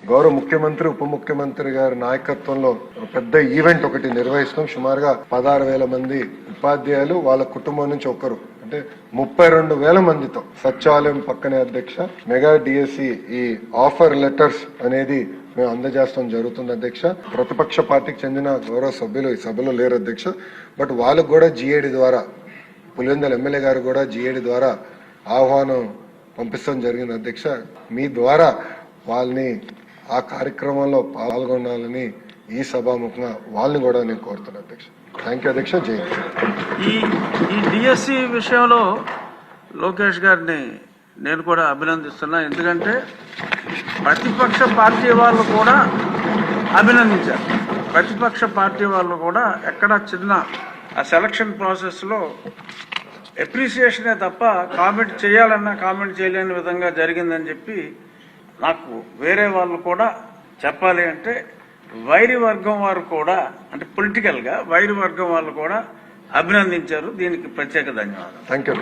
గౌరవ ముఖ్యమంత్రి ఉప ముఖ్యమంత్రి గారి నాయకత్వంలో పెద్ద ఈవెంట్ ఒకటి నిర్వహిస్తాం. సుమారుగా 16,000 మంది ఉపాధ్యాయులు వాళ్ళ కుటుంబం నుంచి ఒకరు అంటే 32,000 మందితో సచివాలయం పక్కనే అధ్యక్ష మెగా డిఎస్సి ఈ ఆఫర్ లెటర్స్ అనేది మేము అందజేస్తాం జరుగుతుంది అధ్యక్ష. ప్రతిపక్ష పార్టీకి చెందిన గౌరవ సభ్యులు ఈ సభలో లేరు అధ్యక్ష. బట్ వాళ్ళకు కూడా జిఏడి ద్వారా పులివెందుల ఎమ్మెల్యే గారు కూడా జిఏడి ద్వారా ఆహ్వానం పంపిస్తాం జరిగింది అధ్యక్ష. మీ ద్వారా వాళ్ళని ఆ కార్యక్రమంలో పాల్గొనాలని ఈ సభాముఖంగా వాళ్ళని కూడా నేను కోరుతున్నాను అధ్యక్ష. థ్యాంక్ యూ అధ్యక్ష. జై ఈ డిఎస్సి విషయంలో లోకేష్ గారిని నేను కూడా అభినందిస్తున్నా. ఎందుకంటే ప్రతిపక్ష పార్టీ వాళ్ళు కూడా అభినందించారు. ప్రతిపక్ష పార్టీ వాళ్ళు కూడా ఎక్కడ చిన్న ఆ సెలక్షన్ ప్రాసెస్లో అప్రిసియేషనే తప్ప కామెంట్ చేయాలన్నా కామెంట్ చేయలేని విధంగా జరిగిందని చెప్పి నాకు వేరే వాళ్ళు కూడా చెప్పాలి అంటే వైరి వర్గం వారు కూడా అంటే పొలిటికల్గా వైరి వర్గం వాళ్ళు కూడా అభినందించారు. దీనికి ప్రత్యేక ధన్యవాదాలు. Thank you.